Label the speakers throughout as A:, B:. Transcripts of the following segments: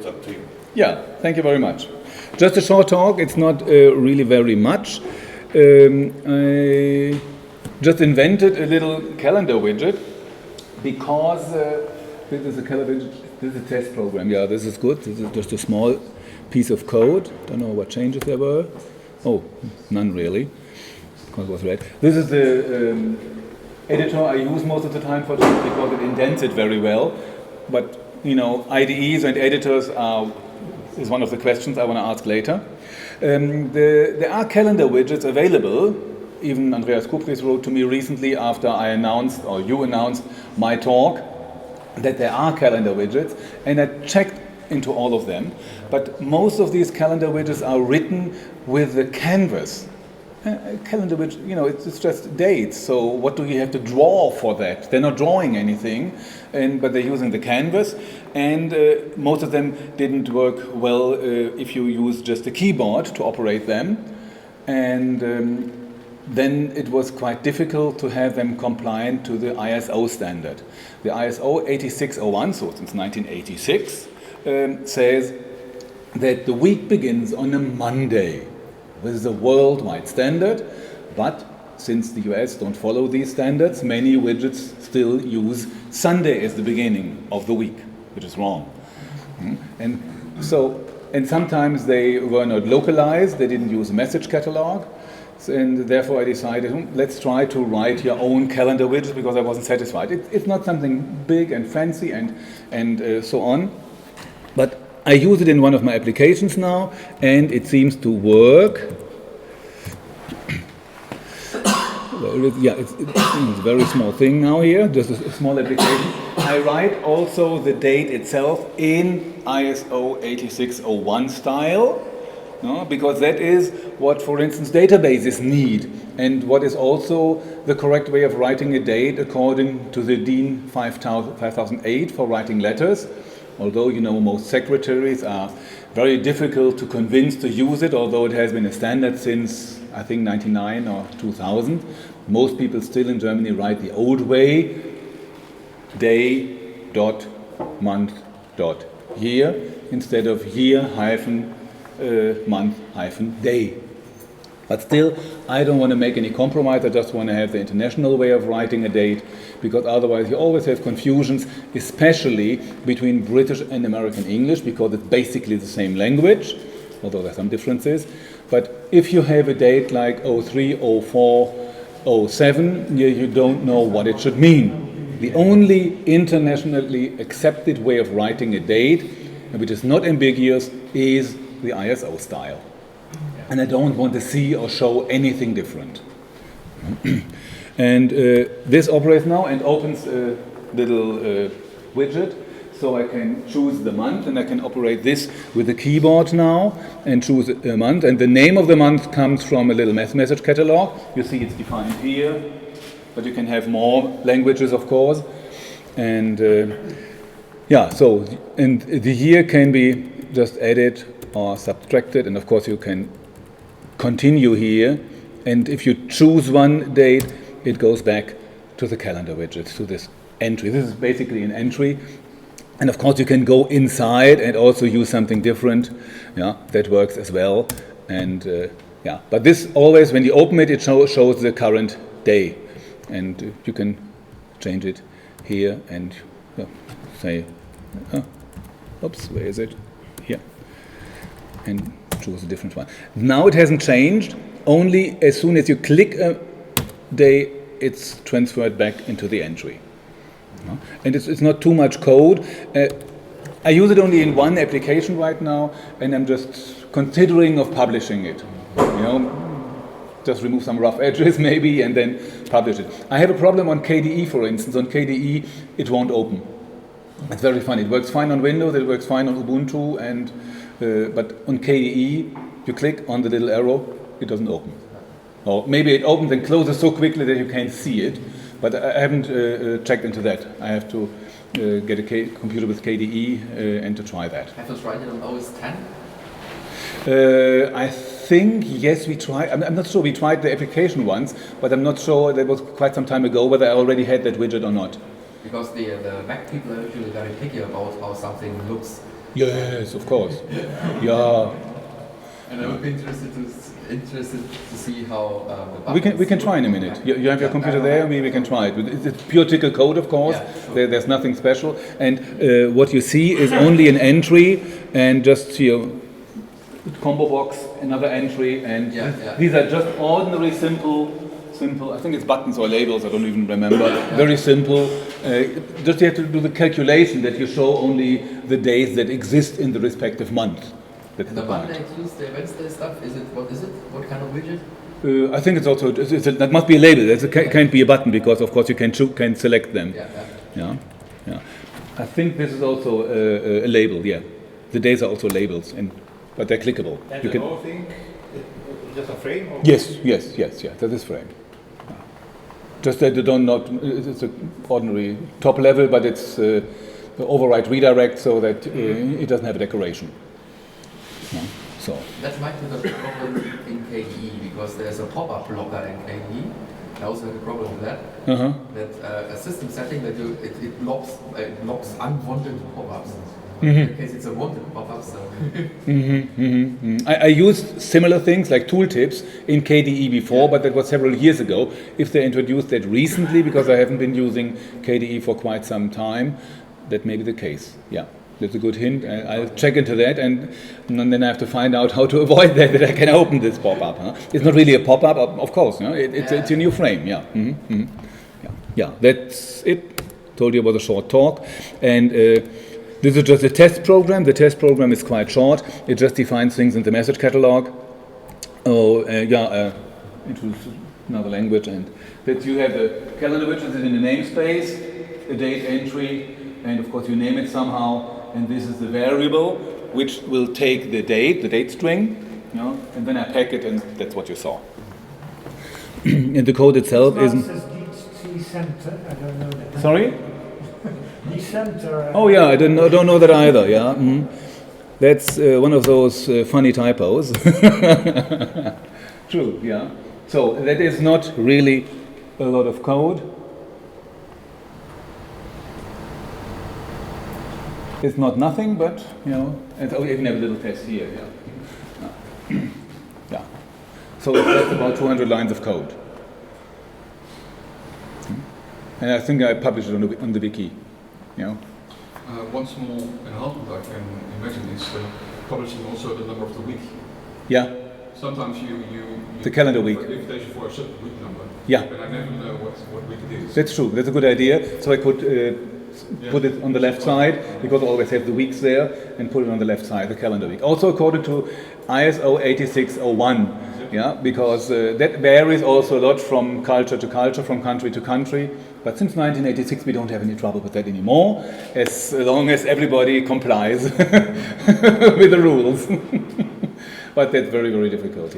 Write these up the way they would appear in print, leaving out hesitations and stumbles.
A: it's up to you.
B: Yeah, thank you very much. Just a short talk, it's not really very much. I just invented a little calendar widget because this is a calendar widget, this is a test program. Yeah, this is good. This is just a small piece of code. Don't know what changes there were. Oh, none really, because it was red. This is the editor I use most of the time for this because it indents it very well. But, you know, IDEs and editors is one of the questions I want to ask later. There are calendar widgets available. Even Andreas Kupris wrote to me recently after I announced, or you announced my talk, that there are calendar widgets, and I checked into all of them. But most of these calendar widgets are written with the canvas. Calendar widget, you know, it's just dates. So what do you have to draw for that? They're not drawing anything, but they're using the canvas. And most of them didn't work well if you use just a keyboard to operate them. And then it was quite difficult to have them compliant to the ISO standard. The ISO8601, so since 1986, says that the week begins on a Monday. This is a worldwide standard, but since the US don't follow these standards, many widgets still use Sunday as the beginning of the week, which is wrong. And sometimes they were not localized, they didn't use a message catalog, and therefore I decided, let's try to write your own calendar widget because I wasn't satisfied. It's not something big and fancy and so on, but I use it in one of my applications now, and it seems to work. Yeah, it's a very small thing now here, just a small application. I write also the date itself in ISO 8601 style, because that is what, for instance, databases need, and what is also the correct way of writing a date according to the DIN 5008 for writing letters. Although, you know, most secretaries are very difficult to convince to use it, although it has been a standard since, I think, 99 or 2000. Most people still in Germany write the old way, day, dot, month, dot, year, instead of year, hyphen, month, hyphen, day. But still, I don't want to make any compromise. I just want to have the international way of writing a date, because otherwise you always have confusions, especially between British and American English, because it's basically the same language, although there are some differences. But if you have a date like 03, 04, 07, you don't know what it should mean. The only internationally accepted way of writing a date, which is not ambiguous, is the ISO style. And I don't want to see or show anything different. And this operates now and opens a little widget, so I can choose the month, and I can operate this with the keyboard now and choose a month. And the name of the month comes from a little message catalog. You see it's defined here, but you can have more languages, of course. And yeah, so and the year can be just added or subtracted, and of course you can continue here, and if you choose one date, it goes back to the calendar widget, to this entry. This is basically an entry, and of course you can go inside and also use something different. Yeah, that works as well. And yeah, but this always, when you open it, it shows the current day, and you can change it here and say, oops, where is it? Here, and choose a different one. Now it hasn't changed. Only as soon as you click a day, it's transferred back into the entry. And it's not too much code. I use it only in one application right now, and I'm just considering of publishing it. You know, just remove some rough edges maybe, and then publish it. I have a problem on KDE, for instance. On KDE, it won't open. It's very funny. It works fine on Windows. It works fine on Ubuntu, and but on KDE, you click on the little arrow, it doesn't open. Or maybe it opens and closes so quickly that you can't see it. But I haven't checked into that. I have to get a computer with KDE and to try that.
C: Have you tried it on OS 10?
B: I think, yes, we tried. I'm not sure. We tried the application once, but I'm not sure, that was quite some time ago, whether I already had that widget or not.
C: Because the Mac people are usually very picky about how something looks.
B: Yes, of course. Yeah.
A: And I would be interested to see how
B: we can try in a minute. You have your computer there. We can try it. It's pure TclOO code, of course.
A: Yeah, sure.
B: There's nothing special. And what you see is only an entry and just here, combo box, another entry, and these are just ordinary simple. I think it's buttons or labels. I don't even remember. Very simple. Just you have to do the calculation that you show only the days that exist in the respective month. That's
A: and the Monday, Tuesday, Wednesday stuff, what is it? What kind of widget?
B: I think it's also, that must be a label. It can't be a button because, of course, you can select them. Yeah. I think this is also a label, yeah. The days are also labels, but they're clickable.
C: And the whole thing, just a frame? Or
B: yes, that is frame. Just that you don't it's an ordinary top level, but it's the override redirect so that it doesn't have a decoration. So
A: that might be the problem in KDE because there's a pop-up blocker in KDE. I also had a problem with that. That a system setting that it blocks unwanted pop-ups. In case it's a wanted pop-up. So.
B: I used similar things like tooltips in KDE before, but that was several years ago. If they introduced that recently, because I haven't been using KDE for quite some time, that may be the case. Yeah. That's a good hint. I'll check into that, and then I have to find out how to avoid that I can open this pop-up. It's not really a pop-up, of course. It's a new frame. Yeah. Yeah. That's it. Told you about a short talk, and this is just a test program. The test program is quite short. It just defines things in the message catalog. Introduce another language, and that you have the calendarWidget in the namespace, a date entry, and of course you name it somehow. And this is the variable which will take the date string, and then I pack it, and that's what you saw. And the code itself isn't.
D: Center. I don't know that.
B: Sorry?
D: Center.
B: Oh yeah, I don't know that either. Yeah, that's one of those funny typos. True. Yeah. So that is not really a lot of code. It's not nothing, but and we even have a little test here. Yeah. So that's about 200 lines of code, and I think I published it on the wiki.
E: One small enhancement I can imagine is publishing also the number of the week.
B: Yeah.
E: Sometimes you
B: the calendar week.
E: Invitation for a certain week number.
B: Yeah.
E: But I never know what week it is.
B: That's true. That's a good idea. So I could. Put it on the left side, because I always have the weeks there, and put it on the left side, the calendar week. Also according to ISO8601, because that varies also a lot from culture to culture, from country to country. But since 1986 we don't have any trouble with that anymore, as long as everybody complies with the rules. But that's very, very difficult,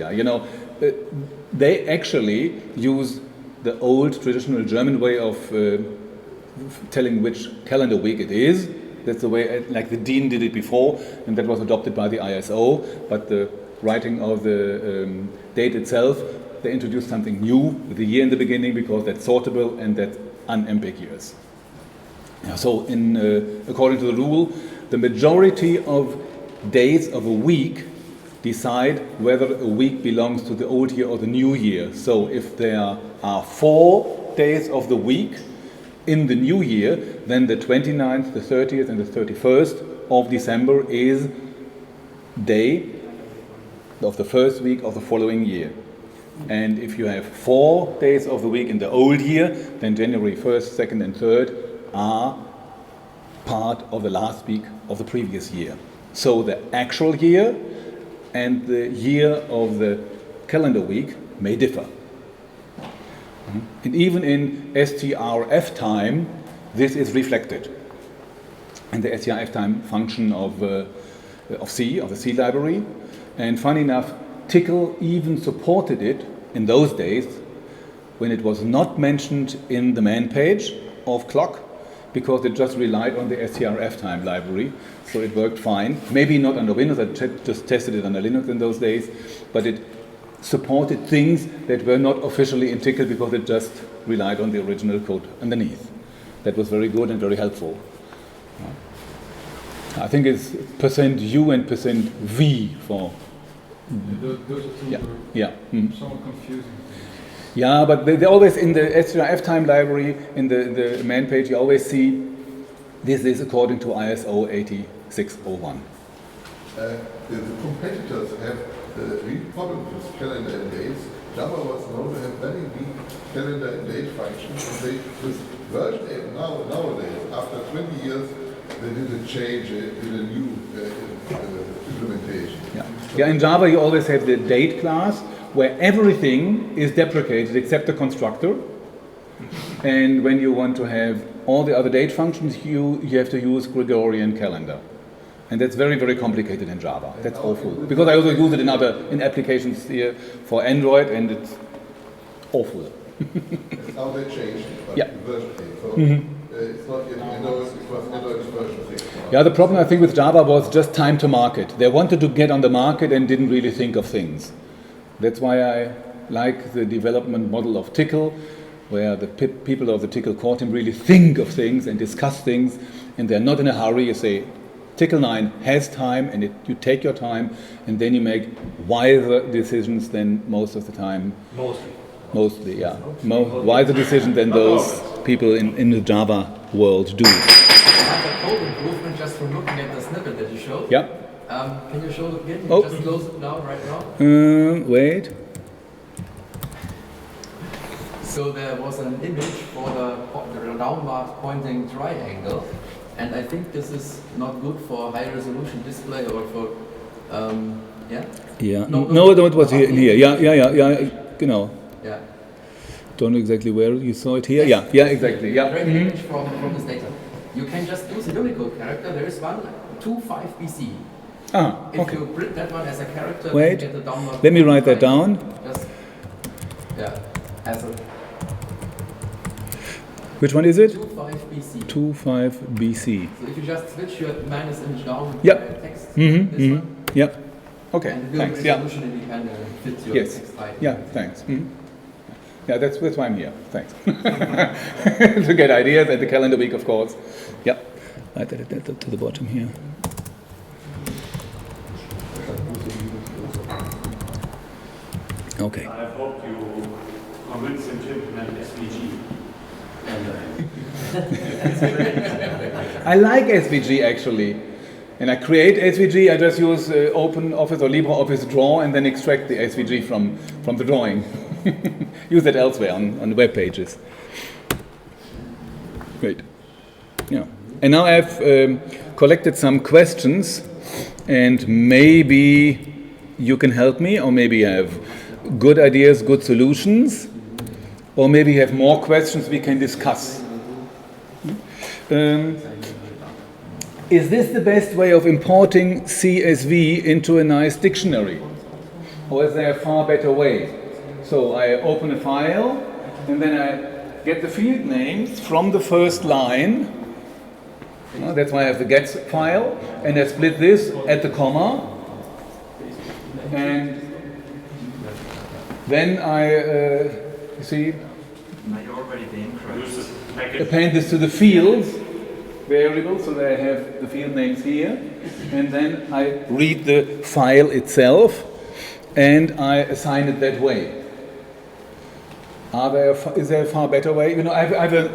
B: they actually use the old traditional German way of telling which calendar week it is. That's the way, like the Dean did it before, and that was adopted by the ISO. But the writing of the date itself, they introduced something new with the year in the beginning, because that's sortable and that's unambiguous. So, according to the rule, the majority of days of a week decide whether a week belongs to the old year or the new year. So, if there are 4 days of the week in the new year, then the 29th, the 30th, and the 31st of December is day of the first week of the following year. And if you have 4 days of the week in the old year, then January 1st, 2nd, and 3rd are part of the last week of the previous year. So the actual year and the year of the calendar week may differ. And even in StrFtime, this is reflected. And the StrFtime function of the C library. And funny enough, TclOO even supported it in those days when it was not mentioned in the man page of clock, because it just relied on the StrFtime library. So it worked fine. Maybe not under Windows, I just tested it under Linux in those days, but it supported things that were not officially in TclOO because it just relied on the original code underneath. That was very good and very helpful. I think it's %u and %v for.
E: Those are two
B: Yeah.
E: are
B: Yeah. Mm.
E: somewhat confusing.
B: Yeah, but they always in the ScifTime library in the man page you always see this is according to ISO8601.
F: The competitors have real problems with calendar and dates. Java was known to have very weak calendar and date functions, and they, with version 8 nowadays, after 20 years, they did a change, did a new implementation.
B: Yeah. Yeah, in Java you always have the date class where everything is deprecated except the constructor. And when you want to have all the other date functions, you have to use Gregorian calendar. And that's very, very complicated in Java. That's awful. Because I also use it in applications here for Android, and it's awful.
F: That's how they changed it, but
B: Yeah.
F: version 8. So it's not yet Android, it was Android's version 6.
B: Yeah, the problem I think with Java was just time to market. They wanted to get on the market and didn't really think of things. That's why I like the development model of TclOO, where the people of the TclOO core team really think of things and discuss things, and they're not in a hurry. You say, TclOO 9 has time, and you take your time, and then you make wiser decisions than most of the time. Mostly, yeah. Wiser decisions than those people in the Java world do.
A: I have a code improvement just from looking at the snippet that you showed.
B: Yeah.
A: Can you show it again?
B: Oh.
A: Just close it now, right now.
B: Wait.
A: So there was an image for the downward pointing triangle, and I think this is not good for high resolution display or for, yeah?
B: Yeah.
A: No,
B: No, it was here. Yeah. You know.
A: Yeah.
B: Don't know exactly where you saw it here. Yeah, exactly. Yeah.
A: Great image from this data. You can just use a Unicode character. There is one 25 BC.
B: Ah,
A: If
B: okay.
A: you print that one as a character,
B: Wait.
A: then you get the downward.
B: Let me write that down.
A: Just, yeah, as a
B: Which one is it?
A: 25 BC.
B: 25 BC.
A: So if you just switch your minus image down with
B: Yep.
A: the text,
B: Mm-hmm.
A: this
B: Mm-hmm.
A: one,
B: Yep. Okay.
A: and the
B: Thanks. Yeah.
A: resolution independent fits your
B: Yes.
A: text height.
B: Yeah. Thanks. Mhm. Yeah, that's why I'm here. Thanks. To get ideas at the calendar week, of course. Yeah. Right at to the bottom here. Okay.
G: I hope you convince him to implement SVG.
B: I like SVG actually. And I create SVG, I just use OpenOffice or LibreOffice Draw and then extract the SVG from the drawing. Use that elsewhere on the web pages. Great. Yeah. And now I've collected some questions, and maybe you can help me, or maybe you have good ideas, good solutions, or maybe you have more questions we can discuss. Is this the best way of importing CSV into a nice dictionary? Or is there a far better way? So I open a file, and then I get the field names from the first line. That's why I have the get file, and I split this at the comma. And then I, see, append this to the fields variable, so that I have the field names here, and then I read the file itself and I assign it that way. Is there a far better way? You know, I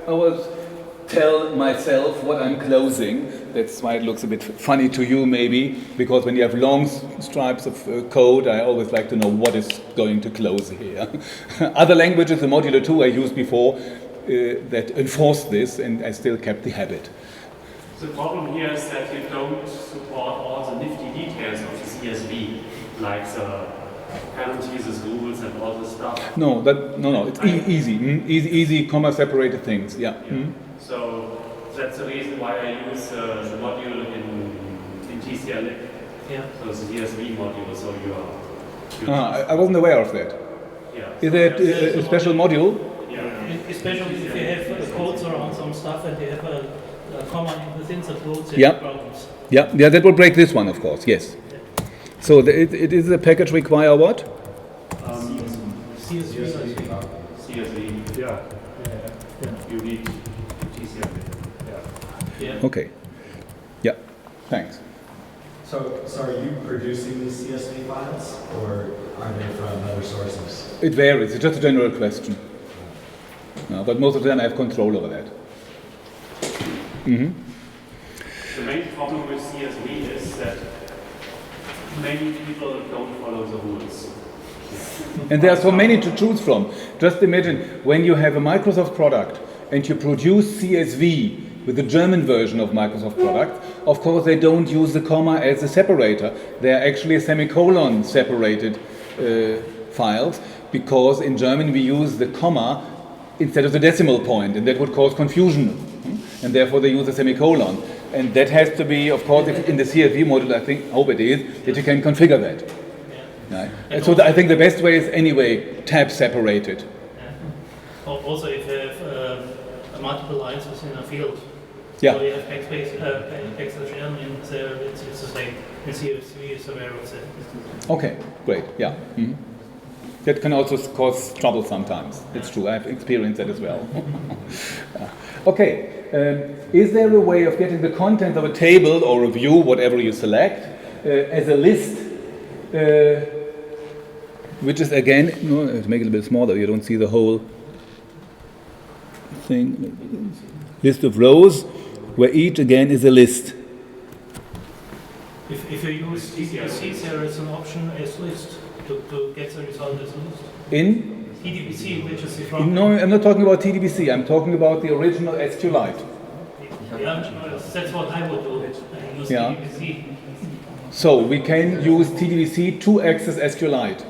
B: always tell myself what I'm closing. That's why it looks a bit funny to you maybe, because when you have long stripes of code, I always like to know what is going to close here. Other languages, the modular 2 I used before, that enforced this, and I still kept the habit.
G: The problem here is that you don't support all the nifty details of the CSV, like the parentheses, rules, and all this stuff.
B: No, it's easy, easy, comma separated things. Yeah.
G: So that's the reason why I use the module in TclOO. Yeah. So the CSV module. So you are.
B: I wasn't aware of that.
G: Yeah.
B: Is that a special module?
H: Especially if you have codes around some stuff and you have a comma within the code, there
B: Yep.
H: are problems.
B: Yeah, that will break this one, of course, yes. So it is a package require what?
H: CSV.
G: CSV.
C: Yeah.
G: You need TclOO.
H: Yeah.
B: Okay. Yeah. Thanks.
I: So are you producing these CSV files, or are they from other sources?
B: It varies. It's just a general question. No, but most of the time I have control over that. Mm-hmm.
G: The main problem with CSV is that many people don't follow the rules.
B: And there are so many to choose from. Just imagine when you have a Microsoft product and you produce CSV with the German version of Microsoft product, of course they don't use the comma as a separator. They are actually semicolon separated files, because in German we use the comma instead of the decimal point, and that would cause confusion. And therefore they use a semicolon. And that has to be, of course, if in the CSV module, I hope it is, that you can configure that. Right. And so I think the best way is anyway tab separated.
H: Yeah. Also, if you have multiple lines within a field,
B: yeah.
H: So you have backspace, backslash n in there, it's the same. In CSV is aware of that.
B: Okay, great, yeah. Mm-hmm. That can also cause trouble sometimes. It's true, I've experienced that as well. Okay, is there a way of getting the content of a table or a view, whatever you select, as a list? Which is again, no, to make it a bit smaller, you don't see the whole thing. List of rows, where each again is a list.
H: If you use TDBC, there is an option as list to get the result as a list.
B: In?
H: TDBC, which is the front.
B: No, I'm not talking about TDBC, I'm talking about the original SQLite.
H: Yeah, that's what I would do. I use TDBC.
B: So we can use TDBC to access SQLite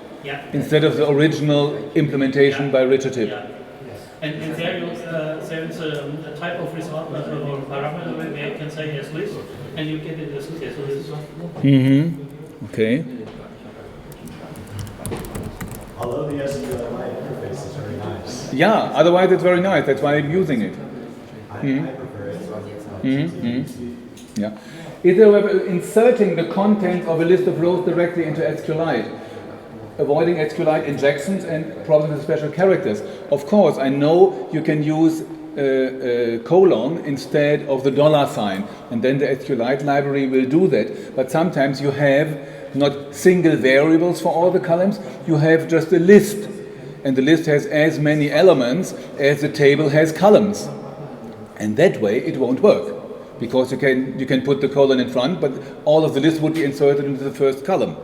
B: instead of the original implementation by Richard Hipp.
H: Yeah. And there is a type of result or parameter where you can say as list, and you get it as list.
B: Mm-hmm. Okay.
I: Although the SQLite interface is very nice.
B: Yeah, otherwise it's very nice. That's why I'm using it.
I: I prefer it.
B: Mm-hmm. Yeah. Is there a way of inserting the content of a list of rows directly into SQLite? Avoiding SQLite injections and problems with special characters. Of course, I know you can use colon instead of the $sign, and then the SQLite library will do that. But sometimes you have not single variables for all the columns, you have just a list. And the list has as many elements as the table has columns. And that way it won't work. Because you can put the colon in front, but all of the list would be inserted into the first column.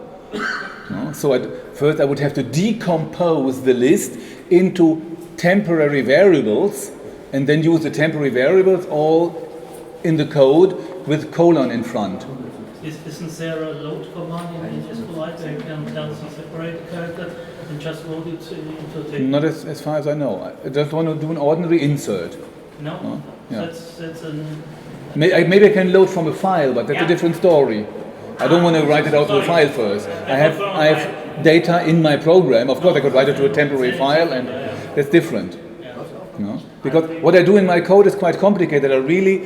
B: No? So first I would have to decompose the list into temporary variables, and then use the temporary variables all in the code with colon in front.
H: Isn't there a load command in SQLite where you can tell the separated character and just load it into the table?
B: Not as far as I know. I just want to do an ordinary insert.
H: No?
B: Yeah.
H: That's an...
B: Maybe I can load from a file, but that's a different story. I don't want to write it out to a file first. I have data in my program. Of course, I could write it to a temporary file, and that's different. No? Because what I do in my code is quite complicated. I really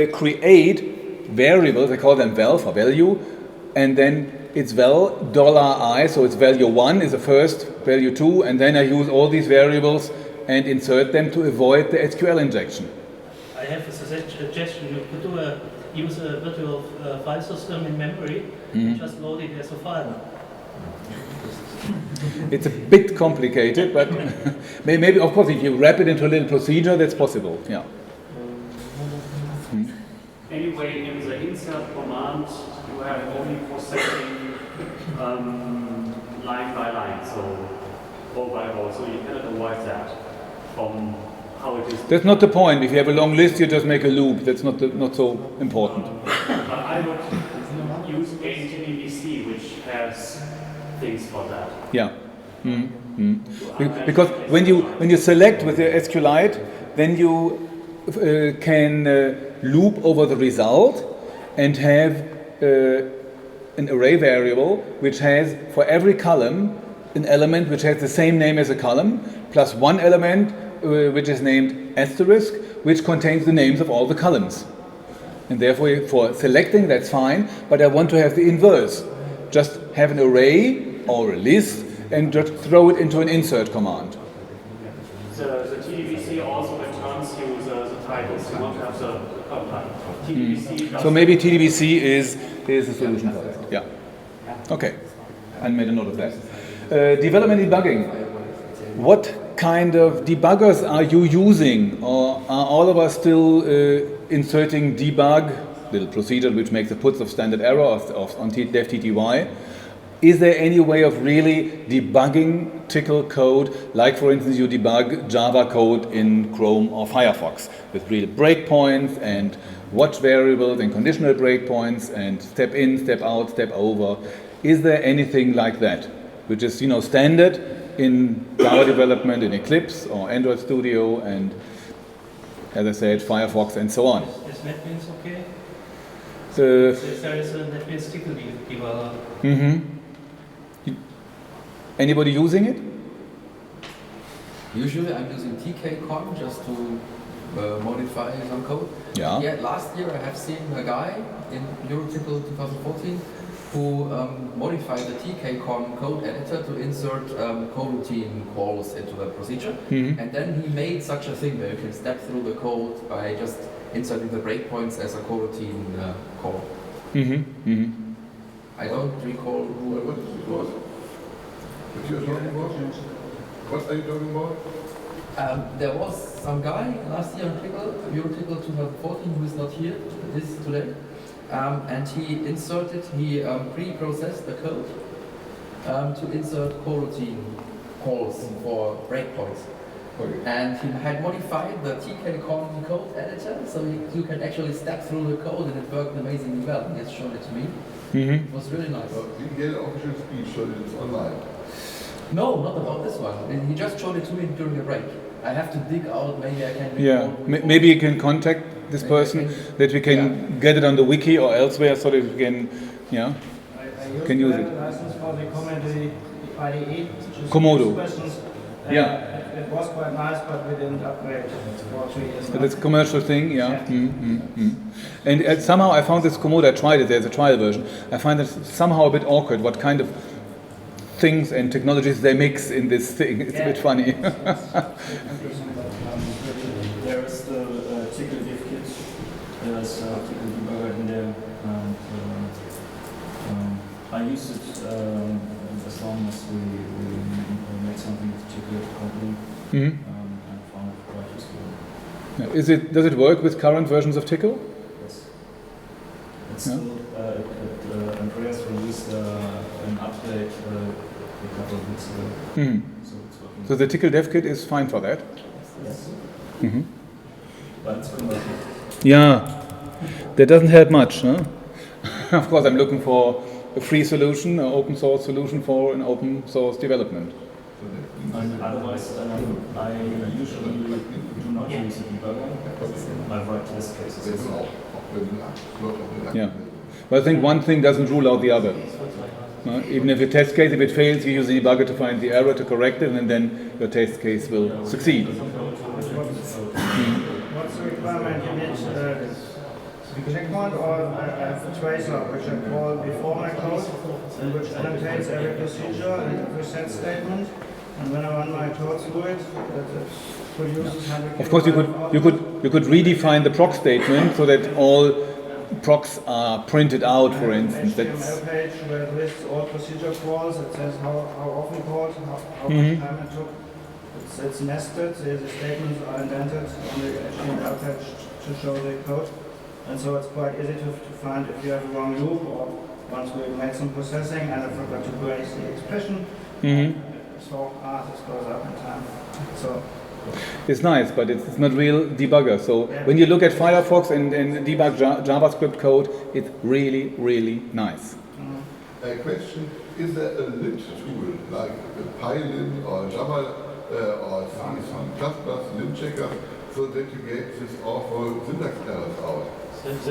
B: create variables. I call them val for value, and then it's val $I, so it's value 1 is the first, value 2, and then I use all these variables and insert them to avoid the SQL injection.
H: I have a suggestion. You could use a virtual file system in memory and just load it as a file.
B: It's a bit complicated, but maybe, of course, if you wrap it into a little procedure, that's possible. Yeah.
G: Anyway, in the insert command, you have only processing line by line, so row by row, so you cannot avoid that from how it is.
B: That's not the point. If you have a long list, you just make a loop. That's not so important.
G: But I would use TDBC, which has things for that.
B: Yeah. Because when you select with the SQLite, then you can loop over the result and have an array variable which has for every column an element which has the same name as a column plus one element which is named asterisk, which contains the names of all the columns. And therefore for selecting that's fine, but I want to have the inverse. Just have an array or a list and just throw it into an insert command.
G: The TDBC also returns you the titles, you want to have the content.
B: So maybe TDBC is a solution for that. Yeah. Okay. I made a note of that. Development debugging. What kind of debuggers are you using, or are all of us still inserting debug, little procedure which makes the puts of standard error on dev.tty? Is there any way of really debugging TclOO code, like for instance you debug Java code in Chrome or Firefox with real breakpoints and watch variables and conditional breakpoints and step in, step out, step over? Is there anything like that, which is standard in Java development in Eclipse or Android Studio and, as I said, Firefox and so on?
H: Is NetBeans okay? There is a NetBeans TclOO debugger.
B: Mm-hmm. Anybody using it?
A: Usually I'm using TkCon just to modify some code.
B: Yeah.
A: Last year I have seen a guy in EuroTcl 2014 who modified the TkCon code editor to insert coroutine calls into the procedure.
B: Mm-hmm.
A: And then he made such a thing where you can step through the code by just inserting the breakpoints as a coroutine call.
B: Mm-hmm. Mm-hmm.
A: I don't recall who it was.
F: What you're talking about? What are you talking about?
A: There was some guy last year in EuroTcl 2014 who is not here today, and he pre-processed the code to insert coroutine calls for breakpoints.
F: Okay.
A: And he had modified the TkCon code editor so you can actually step through the code, and it worked amazingly well. He has shown it to me.
B: Mm-hmm.
A: It was really nice.
F: We get an official speech, so it's online.
A: No, not about this one. He just showed it to me during a break. I have to dig out, maybe I can...
B: Yeah, maybe you can contact this person, that we can get it on the wiki or elsewhere so that we can,
D: I
B: can use it.
D: license for the community IDE.
B: Komodo.
D: Questions.
B: Yeah.
D: It was quite nice, but we didn't upgrade for 3 years.
B: So that's a commercial thing, yeah. And somehow I found this Komodo, I tried it, there's a trial version. I find it somehow a bit awkward what kind of things and technologies they mix in this thing. It's a bit funny.
I: There is the TclOO div kit. There's a TclOO debugger in there. And, I use it as long as we make something with TclOO company.
B: Mm-hmm.
I: I found it quite useful.
B: Yeah. Does it work with current versions of TclOO?
I: Yes. It's still, Andreas released an update a couple of weeks ago.
B: Mm-hmm.
I: So it's working.
B: So the TclOO dev kit is fine for that?
I: Yes.
B: Mm-hmm.
I: But it's converted.
B: Yeah, that doesn't help much, huh? Of course, I'm looking for a free solution, an open source solution for an open source development.
I: And otherwise, I usually do not use a debugger. I write test cases as well.
B: Yeah, but I think one thing doesn't rule out the other. Even if your test case, if it fails, you use the debugger to find the error, to correct it, and then your test case will succeed.
D: What's the requirement? You need checkpoint, or I have a tracer which I call before my code, and which annotates every procedure and every set statement. And when I run my code through it, it produces 100.
B: Of course, you could redefine the proc statement so that all procs are printed out, for instance.
D: HTML page where it lists all procedure calls. It says how often called, how much time it took. It's nested. The statements are indented on the HTML page to show the code. And so it's quite easy to find if you have a wrong loop, or once we made some processing and I forgot to brace the expression. So this goes up in time. So
B: it's nice, but it's not real debugger. So when you look at Firefox and debug JavaScript code, it's really, really nice.
F: A question, is there a lint tool like PyLint or Java or C++ lint checker so that you get this awful syntax errors out?
H: That's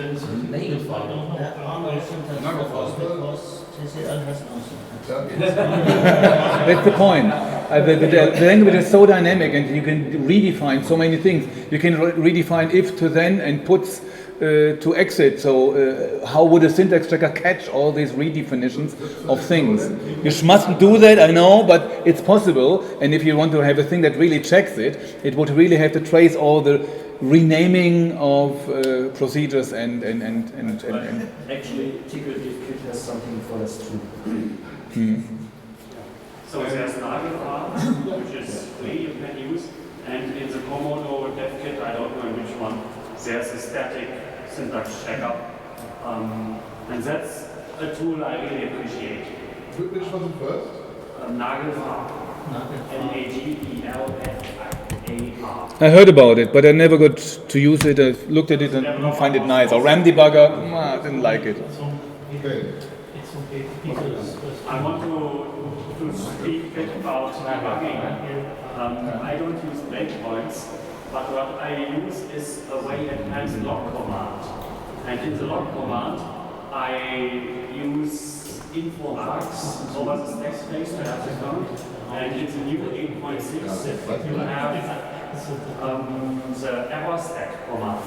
H: the
B: point. The language is so dynamic, and you can redefine so many things. You can redefine if to then and puts to exit. So how would a syntax checker catch all these redefinitions of things? You mustn't do that, I know, but it's possible. And if you want to have a thing that really checks it, it would really have to trace all the renaming of procedures and
I: Actually, TclOO has something for this too.
G: So there's Nagelfar, which is free, you can use, and in the Komodo dev kit, I don't know in which one, there's a static syntax checker, and that's a tool I really appreciate.
F: Which was the first?
G: Nagelfar. Nagelfar.
B: I heard about it, but I never got to use it. I looked at it and didn't find it nice. Or RAM debugger, I didn't like it.
F: Okay.
G: I want to speak a bit about debugging. I don't use breakpoints, but what I use is a way it has log command. And in the log command, I use Infobox over the stack space to have the count. And in the new 8.6, you have the error stack command,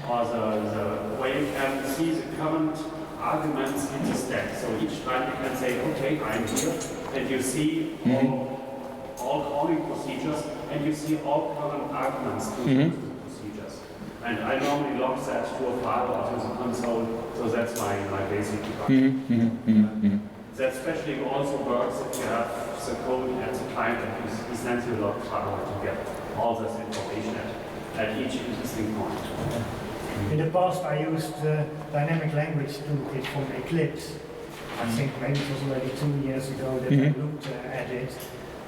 G: or the way you can see the current arguments in the stack. So each time you can say, okay, I'm here, and you see all calling procedures, and you see all current arguments to the procedures. And I normally log that to a file or to the console, so that's my basic debug. That especially also works if you have the code at the client that he sends you a log file to get all this information at each interesting point.
J: In the past, I used dynamic language toolkit from Eclipse. I think maybe it was already 2 years ago that I looked at it.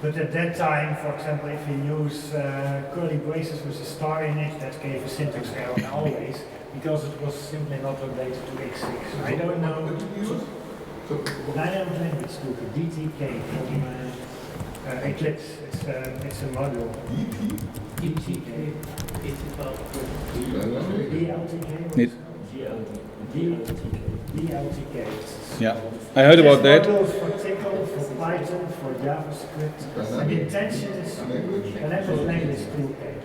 J: But at that time, for example, if you use curly braces with a star in it, that gave a syntax error always, because it was simply not updated to X6. I don't know. Dynamic language toolkit, DTK from Eclipse. It's a module. DTK. It's about DLTK.
B: Yeah, I heard about that.
J: For TclOO, for Python, for JavaScript. And the intention is dynamic language toolkit.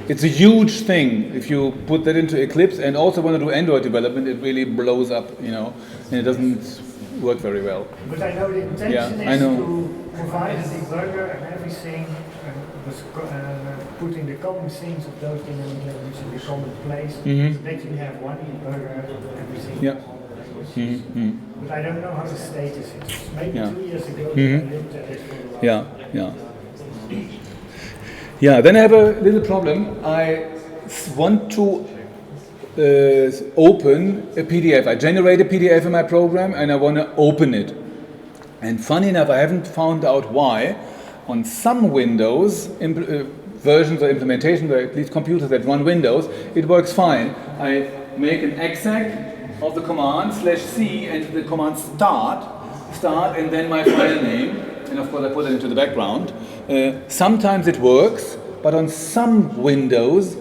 B: It's a huge thing. If you put that into Eclipse and also want to do Android development, it really blows up, and it doesn't work very well.
J: But I know the intention is to provide a debugger and everything, putting the common things of those dynamic languages in the common place, so that you have one debugger and everything.
B: Yeah.
J: But I don't know how the status is. Maybe 2 years ago I looked at it for a while.
B: Yeah, then I have a little problem. I want to open a PDF. I generate a PDF in my program and I want to open it. And funny enough, I haven't found out why. On some Windows versions or implementations, or at least computers that run Windows, it works fine. I make an exec of the command /c and the command start, and then my file name, and of course I put it into the background. Sometimes it works, but on some Windows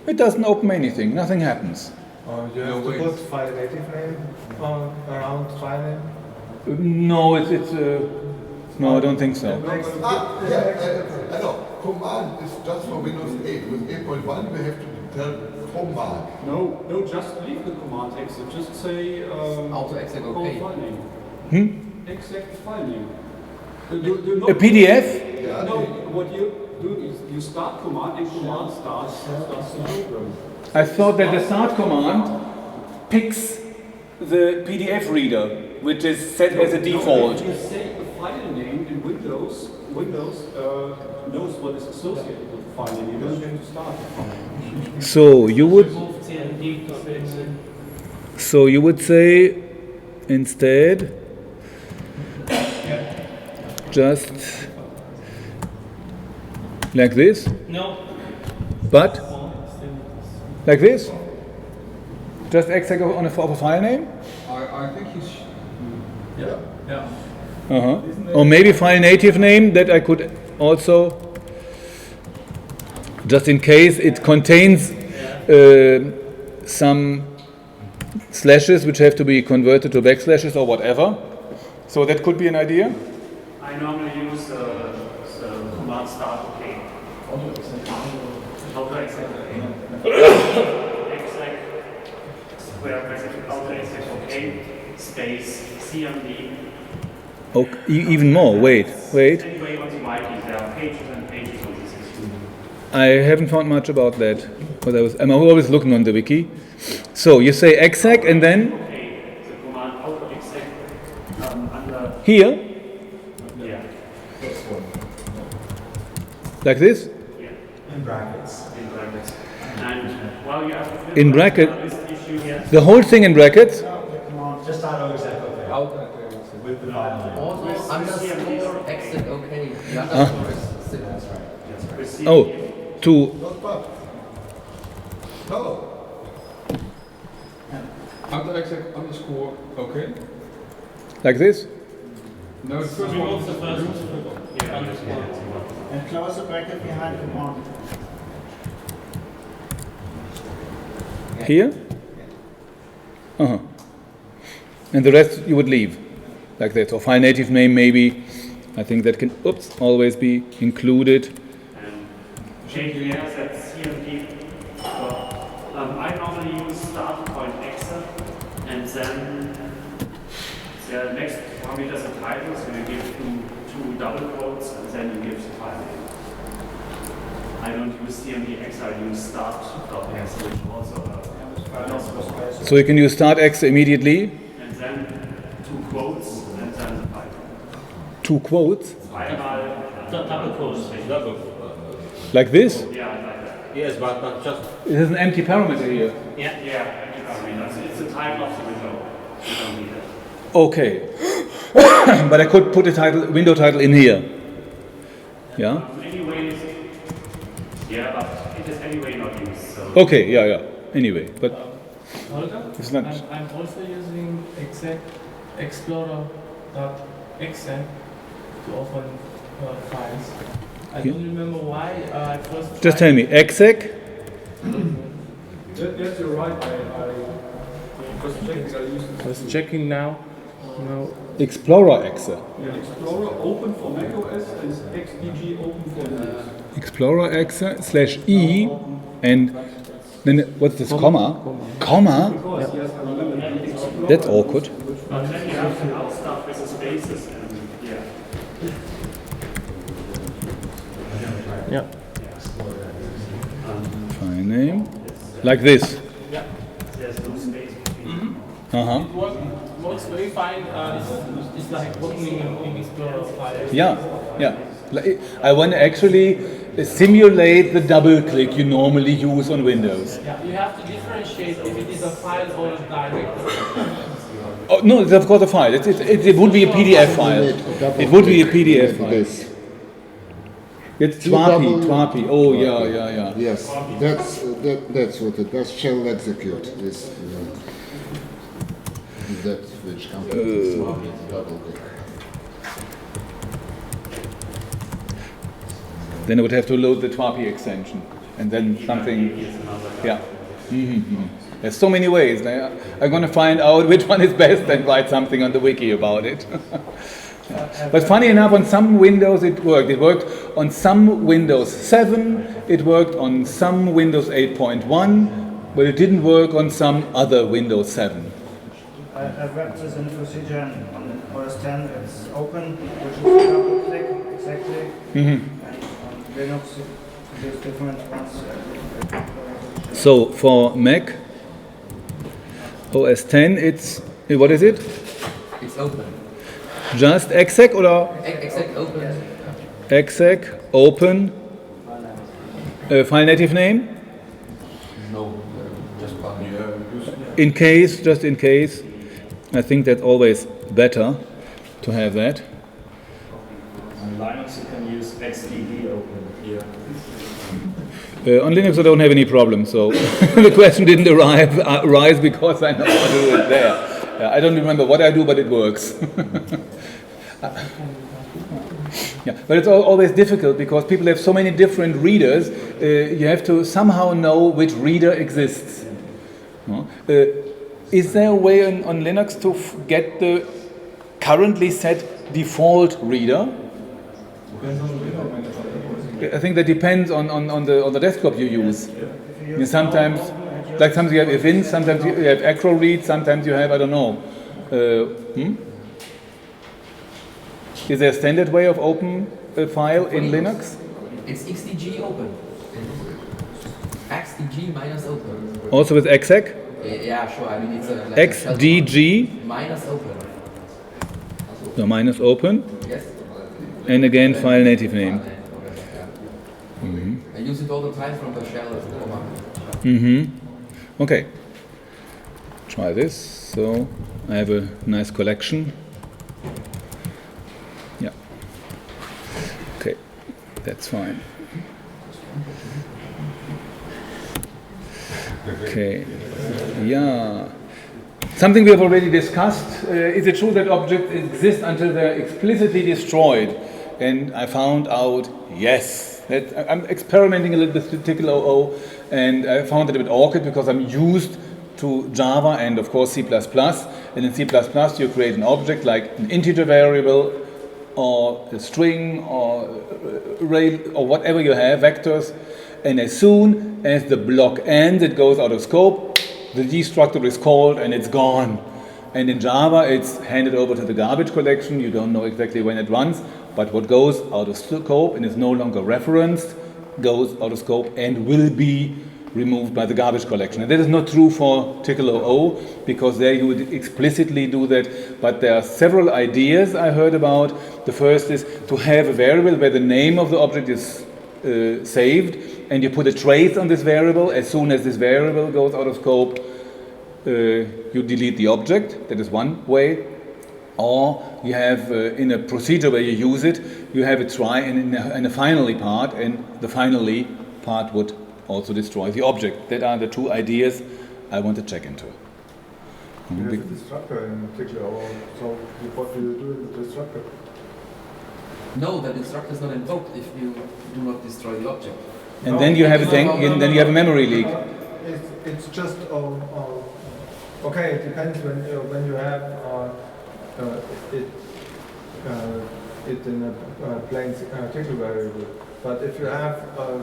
B: it doesn't open anything, nothing happens.
C: You have to put file native name around file name?
B: No, no, I don't think so.
F: I know. Command is just for Windows 8. With 8.1 we have to tell command.
E: No, just leave the command exit. Just say
A: auto-exec okay.
E: File name. Exec file name.
B: A PDF?
E: Yeah. No, what you do is you start command and command starts the program.
B: I thought that the start command picks the PDF reader, which is set as a default.
E: You say the file name in Windows knows what is associated with the file name. You don't have to start the file name.
B: So you would say instead just like this?
H: No.
B: But like this? Just exec on a file name?
E: I think he's... Yeah.
B: Or maybe file native name that I could also, just in case it contains some slashes which have to be converted to backslashes or whatever. So that could be an idea.
G: I normally use the command start okay. Auto-exec okay. Exec, square bracket, auto-exec okay, space, CMD.
B: Okay, even more, wait.
G: Anyway, you want to write it, there are pages and pages on this issue.
B: I haven't found much about that. Because I'm always looking on the wiki. So you say exec and then
G: Okay, the command auto exec under
B: here,
G: yeah.
B: like this.
G: Yeah.
C: In brackets.
G: In brackets. And while you have
B: In bracket,
G: this issue here,
B: the whole thing in brackets.
I: Just auto exec, okay. With the file name.
A: Also underscore exit okay. The underscore is symbols, right?
G: receive
B: Oh, to
F: Not bad. No.
K: Under-exec underscore, okay.
B: like this.
K: No, the first
H: Remove
K: one.
H: the first underscore.
D: And close the bracket behind command.
B: Here. Uh-huh. And the rest you would leave like that. So file native name maybe. I think that can always be included.
G: JDS at CMD. So, I normally use start point exit and then the next parameters and titles, so you give two double quotes and then you give the file name. I don't use CMD I use start.exe, which also
B: So you can use start X immediately.
G: and then two quotes and then the file name.
B: 2 quotes
G: Einmal
H: Double quotes.
B: like this.
G: yeah, like that.
L: Yes, but just
B: It has an empty parameter here.
G: Yeah, it's the title of the window. You don't need it.
B: Okay. But I could put a title, window title in here. Yeah.
G: Anyways, yeah, but it is anyway not used. So.
B: Okay. Yeah. Anyway, but
C: Holger?
B: it's not.
C: I'm also using explorer.exe to open files. I don't remember why I first.
B: Just tell me, exec.
K: Yes, you're right. I was checking, I used
C: I was checking now. No.
B: Explorer exe.
K: Explorer open for macOS and XDG open for Linux.
B: Explorer exe /e and then what's this comma? Comma?
K: Because yes, I remember Explorer.
B: That's awkward.
G: But then you have to out stuff with the spaces and yeah.
C: Yeah.
B: File name. Like this.
G: There's no space between.
B: Uh-huh.
C: Works very fine. It's like opening an Explorer file.
B: Yeah. I want to actually simulate the double click you normally use on Windows.
C: Yeah, you have to differentiate if it is a file or a directory.
B: Oh, no, it's of course a file. It would be a PDF file. It would be a PDF file. It's twapi. Oh, yeah.
M: Yes, that's what it does. Shall execute is that which comes double click.
B: Then I would have to load the twapi extension, and then something. Yeah. There's so many ways. I'm going to find out which one is best and write something on the wiki about it. Yeah. But funny enough, on some Windows it worked. It worked on some Windows 7, it worked on some Windows 8.1, but it didn't work on some other Windows 7.
D: I've wrapped this in procedure on OS 10. It's open, which is a double click, exactly. And on Linux, there's different ones.
B: So for Mac OS 10, it's, what is it?
A: It's open.
B: Just exec or
A: Exec open.
B: exec open file native name?
A: No, just one.
B: In case, just in case. I think that's always better to have that.
I: On Linux you can use xdd open here.
B: On Linux I don't have any problem, so the question didn't arise because I know how to do it there. Yeah, I don't remember what I do, but it works. Yeah, but it's always difficult because people have so many different readers. You have to somehow know which reader exists. Is there a way on Linux to get the currently set default reader? I think that depends on the desktop you use. Sometimes you have Evin, sometimes you have AcroRead, sometimes you have, I don't know. Is there a standard way of open a file in Linux?
A: It's XDG open. xdg minus open.
B: Also with exec?
A: Yeah, sure. I mean, it's a like
B: xdg
A: minus open.
B: so minus open.
A: Yes.
B: And again, file native name.
A: I use it all the time from the shell as a command.
B: Okay. Try this. So I have a nice collection. Yeah. Okay. That's fine. Okay. Yeah. Something we have already discussed. Is it true that objects exist until they're explicitly destroyed? And I found out yes. I'm experimenting a little bit with TclOO, and I found it a bit awkward because I'm used to Java and of course C++. And in C++ you create an object like an integer variable or a string or array or whatever you have, vectors. And as soon as the block ends, it goes out of scope, the destructor is called and it's gone. And in Java it's handed over to the garbage collection, you don't know exactly when it runs, but what goes out of scope and is no longer referenced goes out of scope and will be removed by the garbage collection. And that is not true for TclOO because there you would explicitly do that, but there are several ideas I heard about. The first is to have a variable where the name of the object is saved, and you put a trace on this variable. As soon as this variable goes out of scope, you delete the object. That is one way. Or you have in a procedure where you use it, you have a try and in a finally part, and the finally part would also destroy the object. That are the two ideas I want to check into.
L: There's a destructor in TclOO, so what do you do in the destructor?
A: No, the destructor is not invoked if you do not destroy the object.
B: And then you have then you have a memory leak.
L: It's just okay. It depends when you have it in a plain TclOO variable. But if you have a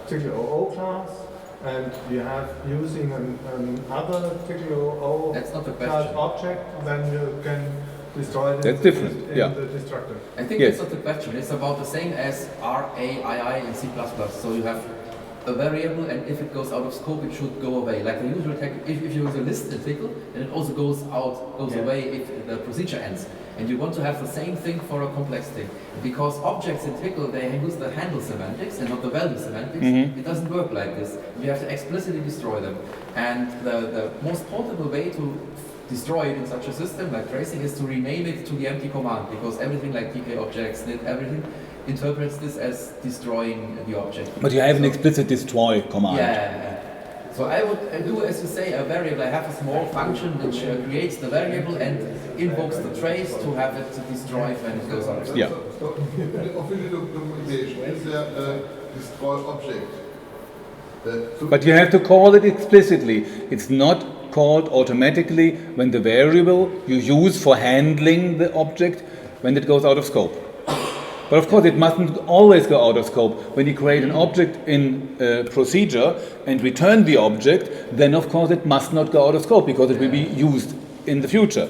L: TclOO class and you have using another TclOO
A: That's not the
L: class
A: question.
L: object, then you can destroy it.
B: That's different.
L: in the destructor.
A: I think that's not the question. It's about the same as RAII in C++. So you have a variable, and if it goes out of scope, it should go away. Like the usual tag, if you use a list in Tcl, then it also goes away if the procedure ends. And you want to have the same thing for a complex thing. Because objects in Tcl, they use the handle semantics and not the value semantics. It doesn't work like this. You have to explicitly destroy them. And the most portable way to destroy it in such a system like tracing is to rename it to the empty command, because everything like tk objects, everything interprets this as destroying the object.
B: But you have an explicit destroy command.
A: Yeah. So I would do, as you say, a variable. I have a small function which creates the variable and invokes the trace to have it destroyed when it goes out.
B: Yeah.
F: So in the official documentation, is there a destroy object?
B: But you have to call it explicitly. It's not called automatically when the variable you use for handling the object, when it goes out of scope. But of course it mustn't always go out of scope. When you create an object in a procedure and return the object, then of course it must not go out of scope because it will be used in the future.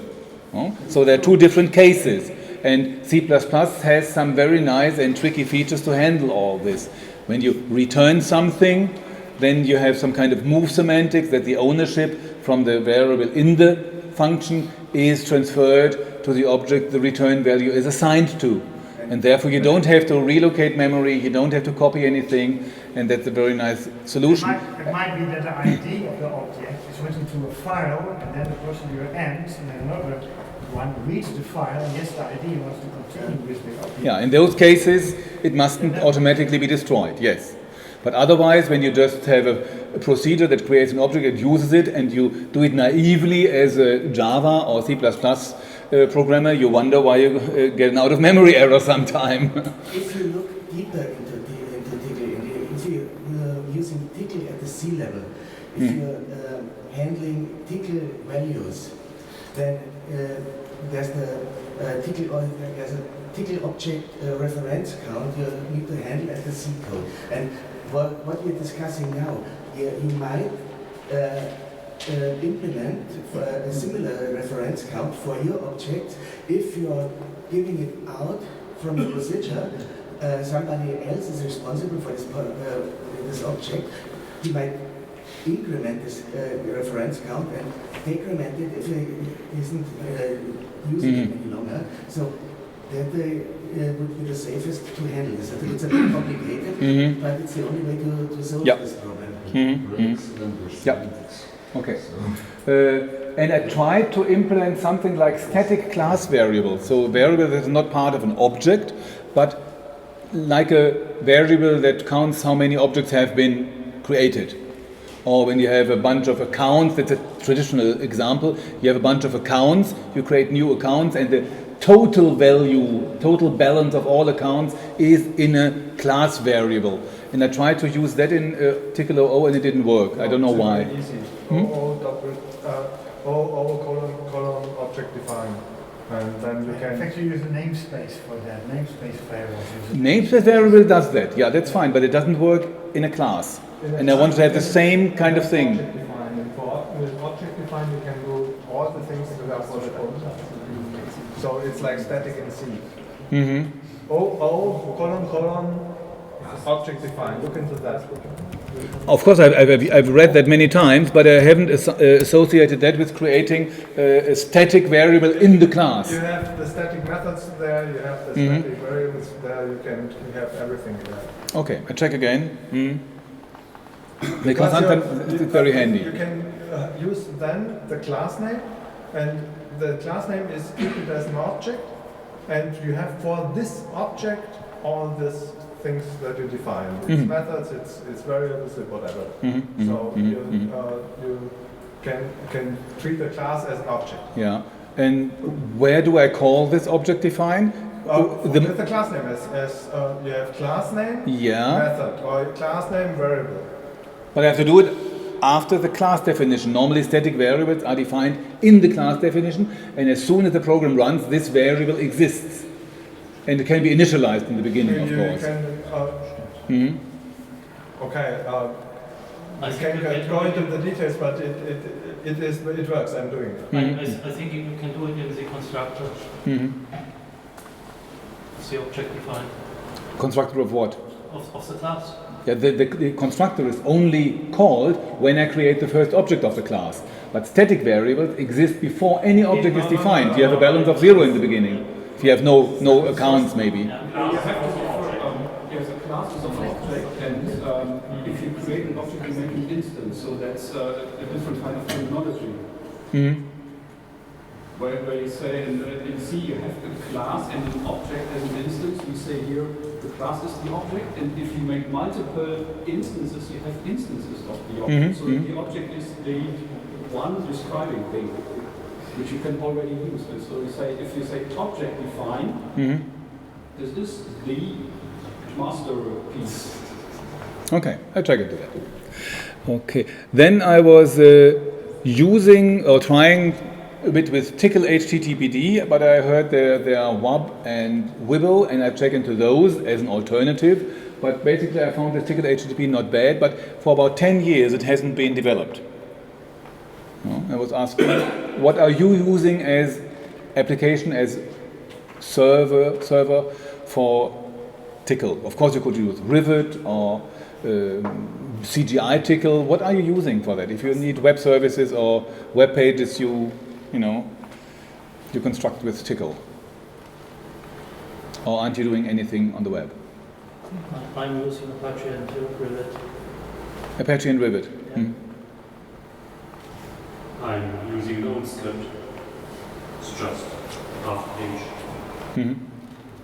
B: So there are two different cases. And C++ has some very nice and tricky features to handle all this. When you return something, then you have some kind of move semantics that the ownership from the variable in the function is transferred to the object the return value is assigned to. And therefore you don't have to relocate memory, you don't have to copy anything, and that's a very nice solution.
J: It might be that the ID of the object is written to a file, and then the procedure ends, and then another one reads the file, and yes, the ID wants to continue with the object.
B: Yeah, in those cases, it mustn't automatically be destroyed, yes. But otherwise, when you just have a procedure that creates an object and uses it, and you do it naively as a Java or C++ programmer, you wonder why you get an out-of-memory error sometime.
N: If you look deeper into Tcl, if you're using Tcl at the C level, if you're handling Tcl values, then there's a Tcl object reference count you need to handle at the C code. And what we're discussing now, you might implement a similar reference count for your object if you're giving it out from the procedure somebody else is responsible for this object, he might increment this reference count and decrement it if he isn't using it any longer. So that would be the safest to handle this. I think it's a bit complicated, but it's the only way to solve this problem.
B: Yeah. Okay. And I tried to implement something like static class variable. So a variable that is not part of an object, but like a variable that counts how many objects have been created. Or when you have a bunch of accounts, that's a traditional example, you have a bunch of accounts, you create new accounts, and the total value, total balance of all accounts is in a class variable. And I tried to use that in TclOO and it didn't work. I don't know why.
L: column object defined. And then you can...
J: In fact, you use a namespace for that. Namespace variable.
B: Namespace variable does that. Yeah, that's fine, but it doesn't work in a class. And I want to have the same kind of thing.
L: With object defined, you can do all the things without what. So it's like static in C. column, object defined. Look into that.
B: Of course, I've read that many times, but I haven't associated that with creating a static variable in the class.
L: You have the static methods there, you have the static variables there, you have everything there.
B: Okay, I check again. Because sometimes it's very handy.
L: You can use then the class name, and the class name is treated as an object, and you have for this object all these things that you define. It's methods, it's variables, it's whatever. So you can treat the class as an object.
B: Yeah. And where do I call this object define?
L: With the class name, as you have class name, method, or class name variable.
B: But I have to do it after the class definition. Normally static variables are defined in the class definition, and as soon as the program runs, this variable exists. And it can be initialized in the beginning, of course.
L: Okay, I can go into the details, but it works, I'm doing it.
H: I think you can do it in the constructor. It's the object defined.
B: Constructor of what?
H: Of the class.
B: Yeah, the constructor is only called when I create the first object of the class. But static variables exist before any object is defined. You have a balance of 0 in the beginning. If you have no accounts, maybe.
K: You have to the class is of an object, and if you create an object, you make an instance. So that's a different kind of terminology. Where you say in C you have a class and an object as an instance. We say here the class is the object, and if you make multiple instances, you have instances of the object. So the object is the one describing thing, which you can already use. And so if you say object define, this is the masterpiece.
B: Okay, I'll check into that. Okay, then I was using or trying a bit with Tcl HTTPD, but I heard there are WAB and Wibble, and I checked into those as an alternative. But basically I found the Tcl HTTP not bad, but for about 10 years it hasn't been developed. I was asking, what are you using as application, as server for Tcl? Of course you could use Rivet or CGI Tcl. What are you using for that? If you need web services or web pages, you construct with Tcl. Or aren't you doing anything on the web?
H: I'm using Apache and Rivet.
B: Apache and Rivet.
H: Yeah.
G: I'm using Script. It's just half page.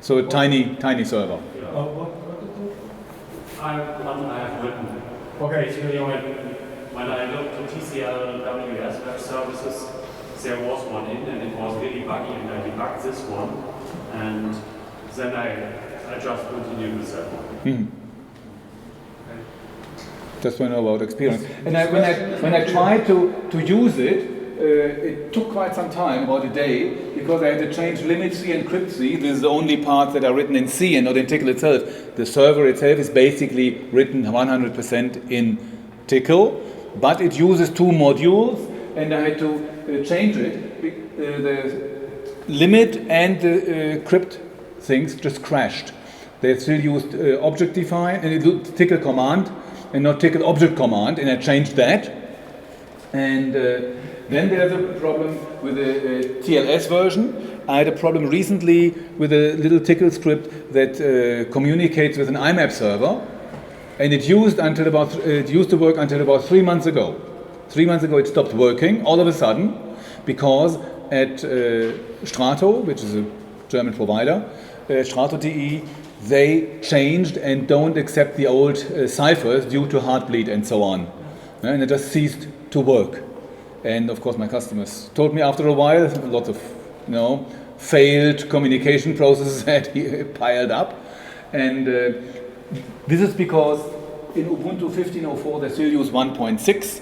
B: So a tiny server.
G: Yeah. I have written.
L: Okay.
G: Basically, when I looked at TclWS web services, there was one in, and it was really buggy, and I debugged this one, and then I just continued with that one.
B: Just want to know about experience. And when I tried to use it, it took quite some time, about a day, because I had to change limit C and encrypt C. This is the only parts that are written in C and not in Tcl itself. The server itself is basically written 100% in Tcl, but it uses 2 modules, and I had to change it. The limit and the encrypt things just crashed. They still used object define, and it used TclOO command and not TclOO object command, and I changed that. And then there's a problem with the TLS version. I had a problem recently with a little TclOO script that communicates with an IMAP server, and it used to work until about 3 months ago. 3 months ago it stopped working all of a sudden because at Strato, which is a German provider, Strato.de, they changed and don't accept the old ciphers due to heartbleed and so on. And it just ceased to work. And of course my customers told me after a while, lots of failed communication processes had piled up. And this is because in Ubuntu 15.04 they still use 1.6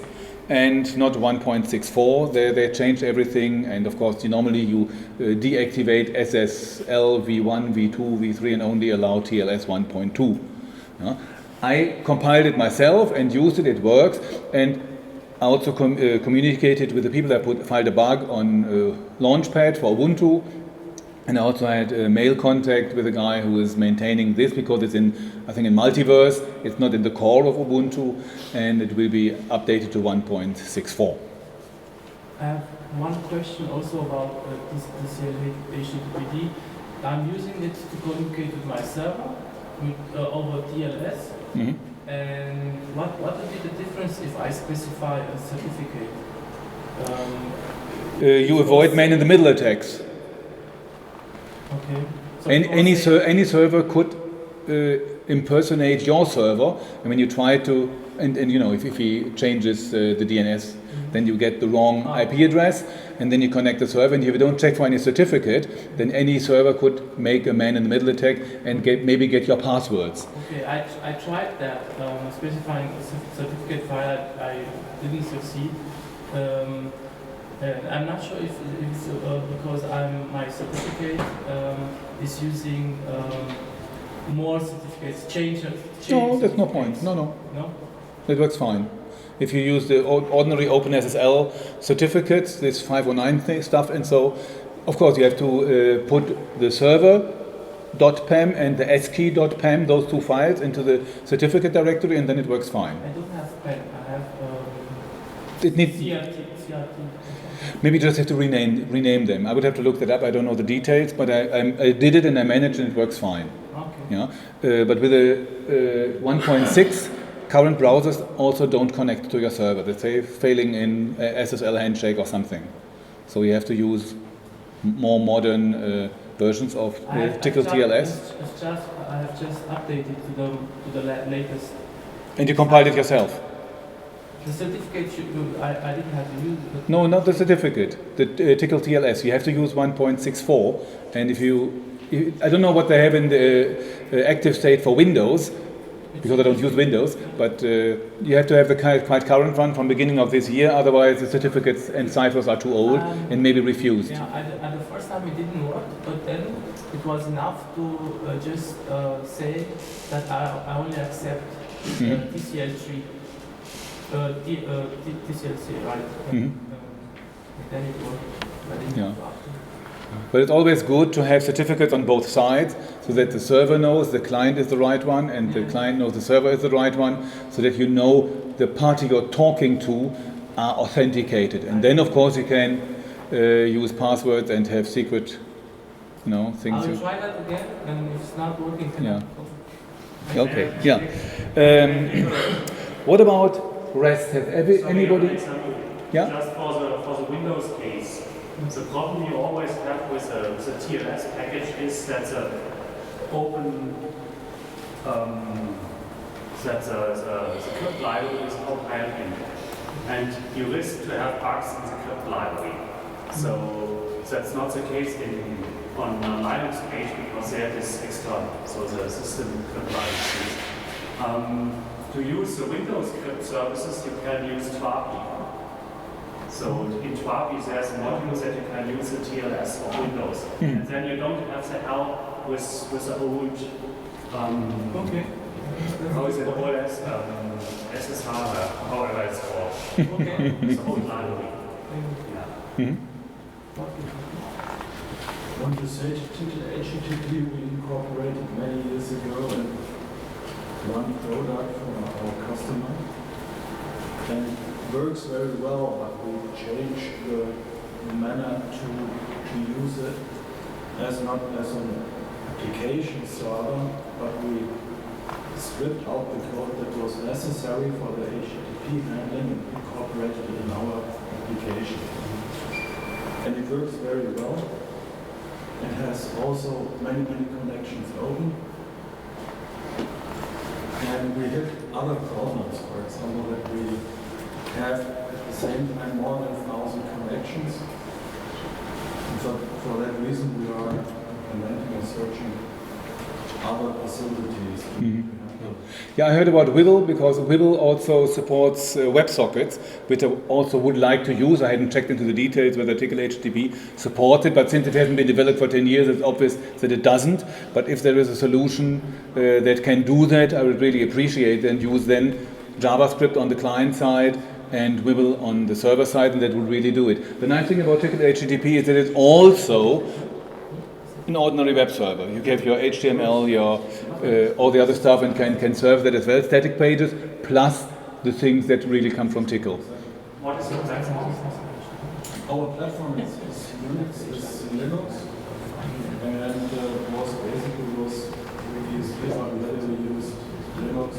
B: and not 1.64. They changed everything, and of course normally you deactivate SSL v1, v2, v3 and only allow TLS 1.2. I compiled it myself and used it, it works, and I also communicated with the people that filed a bug on Launchpad for Ubuntu, and I also had a mail contact with a guy who is maintaining this because it's I think in multiverse, it's not in the core of Ubuntu, and it will be updated to 1.64.
C: I have one question also about this HTTPD. I'm using it to communicate with my server over TLS.
B: Mm-hmm.
C: And what would be the difference if I specify a certificate?
B: You avoid man-in-the-middle attacks.
C: Okay. So
B: any server could impersonate your server, and when you try to, and if he changes the DNS, then you get the wrong IP address, and then you connect the server, and if you don't check for any certificate, then any server could make a man-in-the-middle attack and maybe get your passwords.
C: Okay, I tried that, specifying a certificate file, I didn't succeed. I'm not sure if it's because my certificate is using more certificates. Change
B: No, there's no point. No.
C: No?
B: It works fine. If you use the ordinary OpenSSL certificates, this 509 stuff, and so, of course, you have to put the server.pem and the skey.pem, those two files, into the certificate directory, and then it works fine.
C: I don't have PEM. I have CRT.
B: Maybe just have to rename them. I would have to look that up. I don't know the details, but I did it and I managed, and it works fine.
C: Okay.
B: Yeah. But with a 1.6, current browsers also don't connect to your server. They say failing in SSL handshake or something. So you have to use more modern versions of TclTLS.
C: I have just updated to the latest.
B: And you compiled it yourself?
C: The certificate, I didn't have to use it.
B: No, not the certificate. The TclTLS. You have to use 1.64. And I don't know what they have in the active state for Windows, because I don't use Windows, but you have to have the quite current one from beginning of this year, otherwise the certificates and ciphers are too old and maybe refused.
C: Yeah, at the first time it didn't work, but then it was enough to just say that I only accept TCL3, TCLC, right?
B: Mm-hmm.
C: Then it worked.
B: Yeah. But it's always good to have certificates on both sides, so that the server knows the client is the right one and the client knows the server is the right one, so that you know the party you're talking to are authenticated. And then, of course, you can use passwords and have secret, things.
C: I'll try that again, and if it's not working, then
B: Okay. Yeah. What about REST? Have anybody? Yeah.
G: Just for the Windows case. The problem you always have with a TLS package is that the open, that the crypt library is compiled in, and you risk to have bugs in the crypt library. So that's not the case on Linux page, because there it is external, so the system crypt library. To use the Windows crypt services, you can use TWAPI. So in TWAPI there's modules that you can use the TLS of Windows. And then you don't have the help with the old, how is it, OS, SSH, however it's called. The old library. Yeah.
I: When you say TclOO, we incorporated many years ago in one product for our customer, and it works very well, but we changed the manner to use it as not as an application server, but we stripped out the code that was necessary for the HTTP handling and incorporated it in our application. And it works very well. It has also many connections open. And we hit other problems, for example, that we have at the same time more than 1,000 connections. And so for that reason we are implementing and searching other facilities.
B: Yeah, I heard about Whittle because Whittle also supports WebSockets, which I also would like to use. I hadn't checked into the details whether TclHTTP supports it, but since it hasn't been developed for 10 years, it's obvious that it doesn't. But if there is a solution that can do that, I would really appreciate it and use then JavaScript on the client side and Whittle on the server side, and that would really do it. The nice thing about TclHTTP is that it's also an ordinary web server. You have your HTML, your all the other stuff, and can serve that as well. Static pages plus the things that really come from Tcl.
G: What is your platform?
I: Our platform is Unix, is Linux, and was basically we used Linux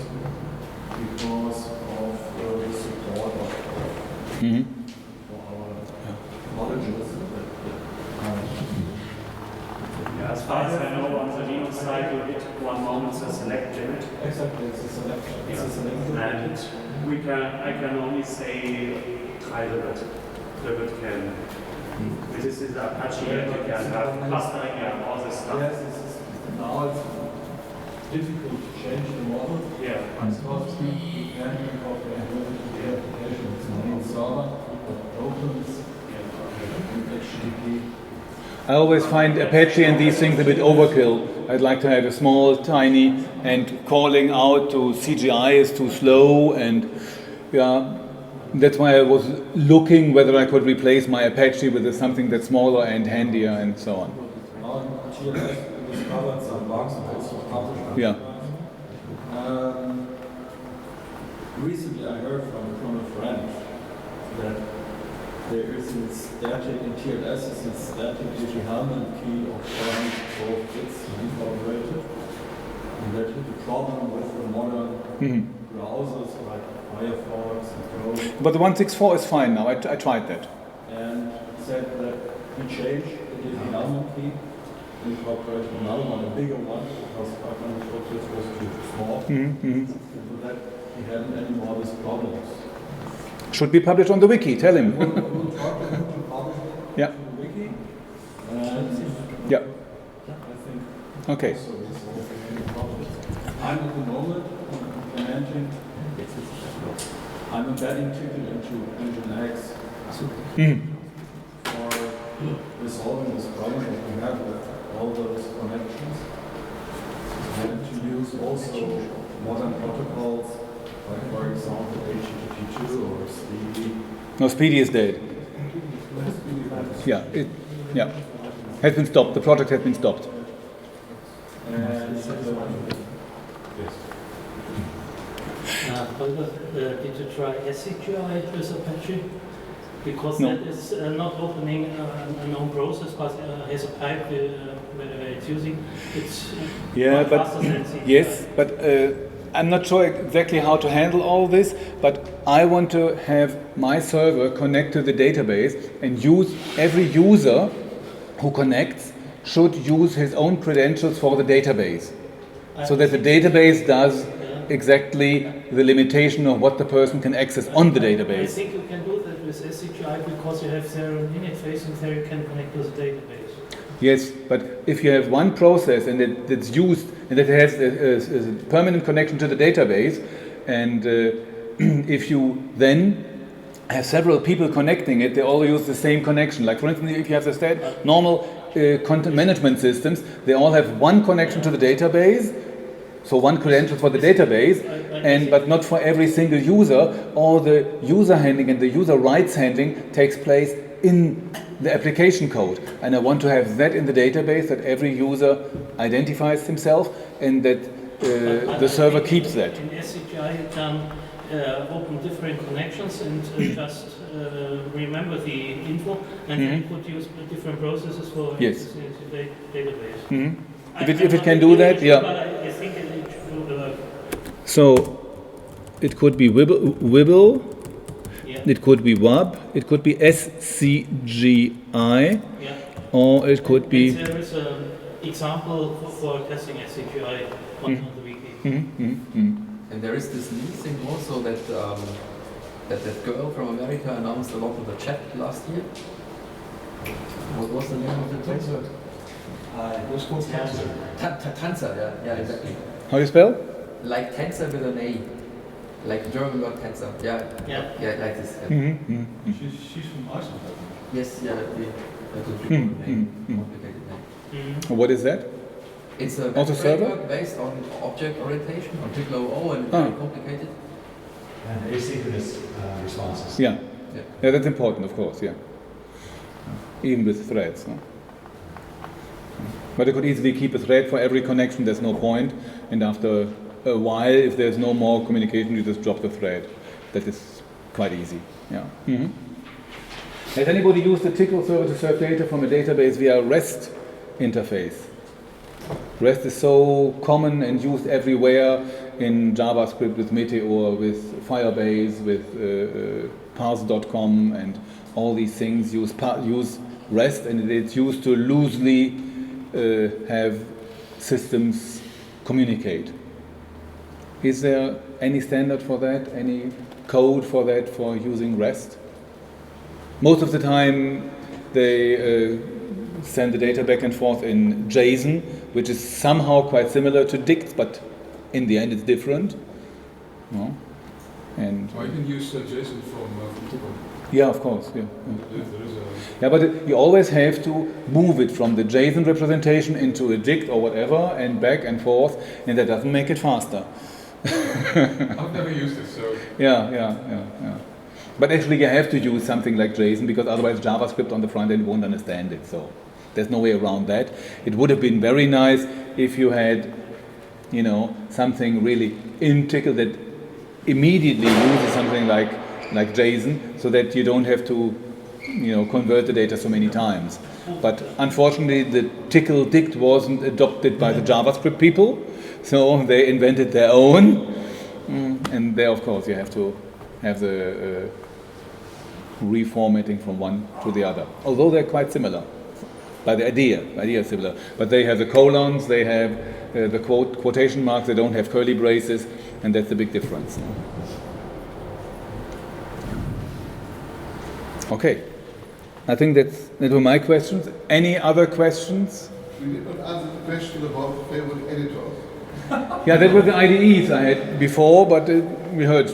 I: because of the support of for our knowledges.
G: As far as I know, on the Linux side, you hit one moment the select limit.
I: Exactly, it's a select. It's a select limit.
G: And I can only say try the bit. The bit can. This is Apache. You can have clustering and all this stuff.
I: Yes, now it's difficult to change the model.
G: Yeah.
I: Because we can incorporate the application. It's a main server that opens HTTP.
B: I always find Apache and these things a bit overkill. I'd like to have a small, tiny, and calling out to CGI is too slow, and yeah, that's why I was looking whether I could replace my Apache with something that's smaller and handier and so on. Yeah.
I: Recently I heard from a friend that there is a static in TLS, is a static determinant key of 412 bits incorporated. And that is a problem with the modern browsers like Firefox and Chrome.
B: But the 164 is fine now, I tried that.
I: And said that we changed the determinant key and incorporated another one, a bigger one, because 512 bits was too small. And so that he hadn't any more of these problems.
B: Should be published on the wiki, tell him. Yeah. Yeah. Okay.
I: I'm at the moment implementing, I'm embedding Tcl into Nginx for resolving this problem that we have with all those connections. And to use also modern protocols, like for example HTTP2 or Speedy.
B: No, Speedy is dead. Yeah, has been stopped. The project has been stopped.
H: Holger, did you try SCGI with Apache? Because
B: no.
H: That is not opening a known process, but has a pipe where it's using. It's faster than CGI.
B: Yes, but I'm not sure exactly how to handle all this, but I want to have my server connect to the database and use every user who connects should use his own credentials for the database. So that the database does exactly the limitation of what the person can access on the database.
H: I think you can do that with SCGI because you have their interface and there you can connect to the database.
B: Yes, but if you have one process and that's used and that has a permanent connection to the database, and if you then have several people connecting it, they all use the same connection. Like for instance, if you have the normal content management systems, they all have one connection to the database, so one credential for the database, but not for every single user. All the user handling and the user rights handling takes place in the application code, and I want to have that in the database, that every user identifies himself, and that the server keeps that.
H: In SCGI you can open different connections and just remember the info, and then could use different processes for using the database.
B: If it can do that, yeah.
H: But I think it should work.
B: So it could be Wibble, it could be WAB, it could be SCGI, or it could be.
H: And there is an example for testing SCGI on the wiki.
A: And there is this new thing also that that girl from America announced a lot of the chat last year. What was the name of the talk?
I: It was called Tensor.
A: Tensor, yeah, exactly.
B: How do you spell?
A: Like tensor with an A. Like German word tensor. Yeah, like this. Yeah.
I: She's from Iceland.
A: Yes, yeah, that's a complicated name.
B: What is that?
A: It's a
B: also server
A: based on object orientation, on TclOO, and it's very complicated.
O: And asynchronous responses.
B: Yeah, that's important, of course. Yeah, even with threads. No? But you could easily keep a thread for every connection. There's no point, and after a while, if there's no more communication, you just drop the thread. That is quite easy. Yeah. Has anybody used the TclOO server to serve data from a database via REST interface? REST is so common and used everywhere in JavaScript with Meteor, with Firebase, with parse.com, and all these things use REST, and it's used to loosely have systems communicate. Is there any standard for that, any code for that, for using REST? Most of the time they send the data back and forth in JSON, which is somehow quite similar to dict, but in the end it's different. No? And
E: you can use JSON from TclOO.
B: Yeah, of course. Yeah, but you always have to move it from the JSON representation into a dict or whatever, and back and forth, and that doesn't make it faster.
E: I've never used it, so.
B: Yeah. But actually, you have to use something like JSON, because otherwise JavaScript on the front end won't understand it. So there's no way around that. It would have been very nice if you had, something really in TclOO that immediately uses something like JSON, so that you don't have to, convert the data so many times. But unfortunately, the TclOO dict wasn't adopted by the JavaScript people, so they invented their own. And there, of course, you have to have the reformatting from one to the other. Although they're quite similar, by the idea is similar. But they have the colons, they have the quotation marks, they don't have curly braces, and that's the big difference. Okay, I think that were my questions. Any other questions?
F: We did not answer the question about favorite editors.
B: Yeah, that were the IDEs I had before, but we heard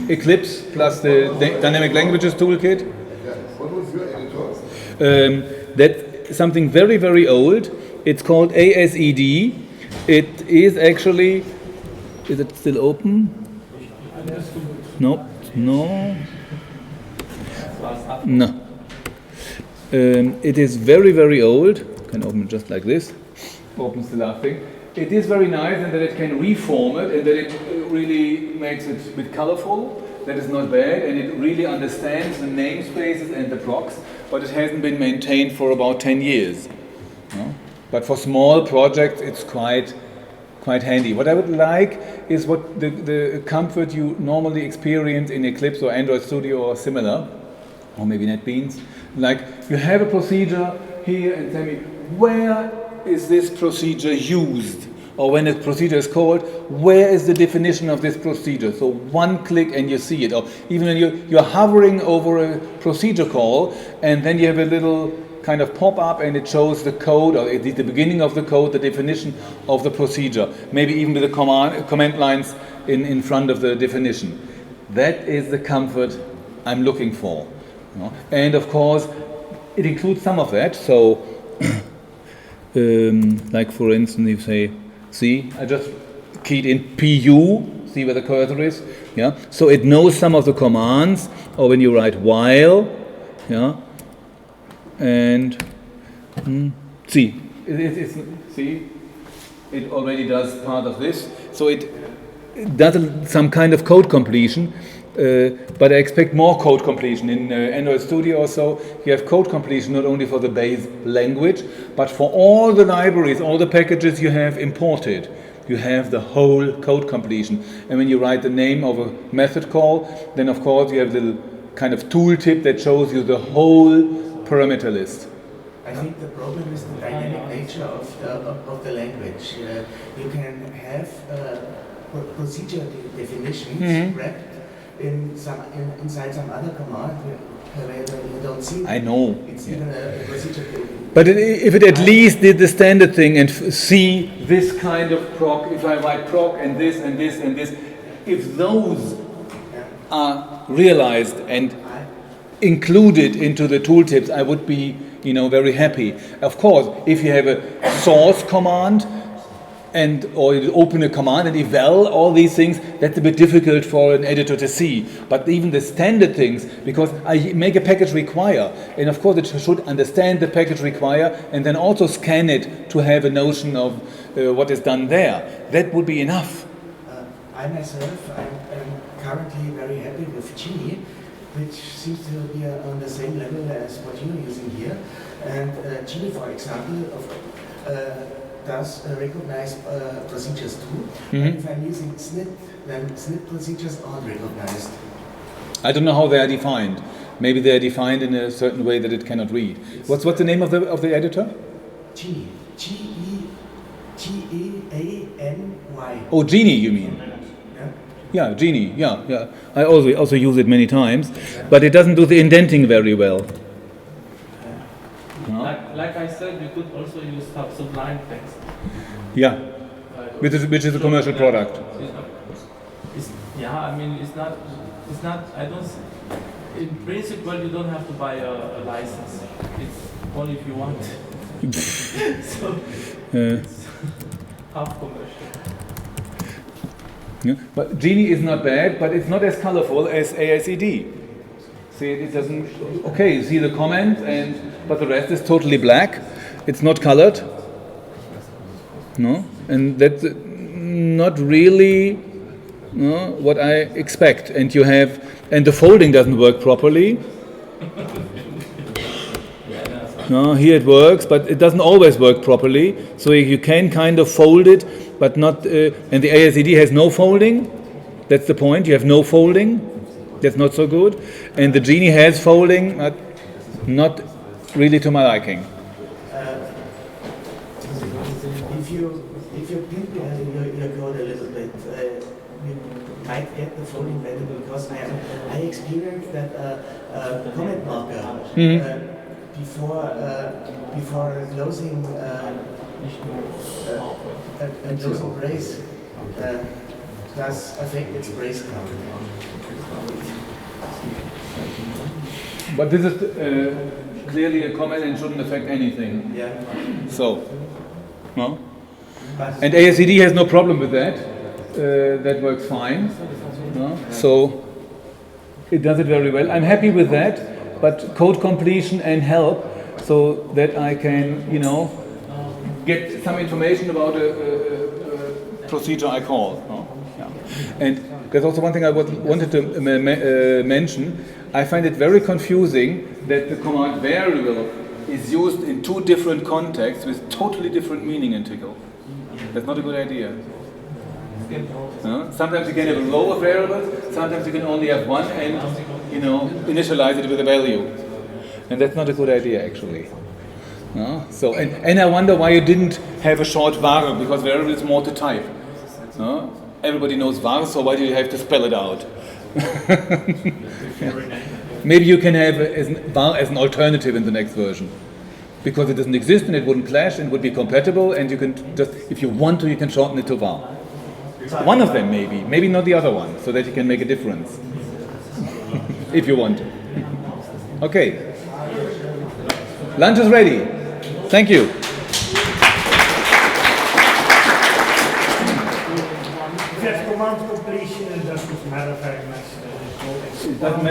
B: Eclipse plus the Dynamic Languages Toolkit.
F: Yeah. What was your editor?
B: That's something very, very old. It's called ASED. It is actually... Is it still open? No. It is very, very old. You can open it just like this. Opens the last thing. It is very nice in that it can reformat and that it really makes it a bit colorful. That is not bad, and it really understands the namespaces and the procs, but it hasn't been maintained for about 10 years. No? But for small projects, it's quite handy. What I would like is what the comfort you normally experience in Eclipse or Android Studio or similar, or maybe NetBeans. Like, you have a procedure here and tell me, where is this procedure used? Or when a procedure is called, where is the definition of this procedure? So one click and you see it. Or even when you're hovering over a procedure call, and then you have a little kind of pop-up and it shows the code, or at least the beginning of the code, the definition of the procedure. Maybe even with the command lines in front of the definition. That is the comfort I'm looking for. And of course, it includes some of that. So, like for instance, you say, see, I just keyed in PU, see where the cursor is, yeah. So it knows some of the commands, or when you write while, Yeah, and see, see, it already does part of this. So it does some kind of code completion. But I expect more code completion. In Android Studio or so, you have code completion not only for the base language, but for all the libraries, all the packages you have imported. You have the whole code completion. And when you write the name of a method call, then of course you have the kind of tooltip that shows you the whole parameter list.
N: I think the problem is the dynamic nature of the language. You can have procedure definitions wrapped inside some other command where you don't see it.
B: I know.
N: It's even a procedure.
B: But if it at least did the standard thing and see this kind of proc, if I write proc and this and this and this, if those are realized and included into the tooltips, I would be, very happy. Of course, if you have a source command, or you open a command and eval all these things, that's a bit difficult for an editor to see. But even the standard things, because I make a package require, and of course it should understand the package require and then also scan it to have a notion of what is done there. That would be enough.
N: I myself, I'm currently very happy with Genie, which seems to be on the same level as what you're using here. And Genie, for example, does recognize procedures too. And if I'm using snip, then snip procedures aren't recognized.
B: I don't know how they are defined. Maybe they are defined in a certain way that it cannot read. What's the name of the editor?
N: Genie. Geany.
B: Oh, Genie, you mean? Yeah, Genie. Yeah. I also use it many times, but it doesn't do the indenting very well.
C: Like I said, we could also use sublime text.
B: Yeah, which is a commercial product.
C: It's not. I don't. In principle, you don't have to buy a license. It's only if you want. So it's half commercial.
B: Yeah. But Genie is not bad, but it's not as colorful as AICD. See, it doesn't. Okay, you see the comment, but the rest is totally black. It's not colored. No, and that's not really what I expect. And the folding doesn't work properly. No, here it works, but it doesn't always work properly. So you can kind of fold it, but not. And the AICD has no folding. That's the point. You have no folding. That's not so good. And the Genie has folding, but not really to my liking.
N: If you pimp your code a little bit, you might get the folding better, because I experienced that comment marker before closing brace does affect its brace count.
B: But this is clearly a comment and shouldn't affect anything.
N: Yeah.
B: So, no? And AICD has no problem with that. That works fine. No? So, it does it very well. I'm happy with that, but code completion and help so that I can, get some information about a procedure I call. No? Yeah. And there's also one thing I wanted to mention. I find it very confusing that the command variable is used in two different contexts with totally different meaning in TclOO. That's not a good idea. Sometimes you can have a row of variables, sometimes you can only have one and, initialize it with a value. And that's not a good idea, actually. So, and I wonder why you didn't have a short var, because variable is more to type. Everybody knows var, so why do you have to spell it out? Maybe you can have var as an alternative in the next version, because it doesn't exist and it wouldn't clash and would be compatible, and you can just, if you want to, you can shorten it to var. One of them maybe not the other one, so that you can make a difference, if you want to. Okay, lunch is ready. Thank you.
J: If you have command completion, it doesn't matter very much.
B: It doesn't matter.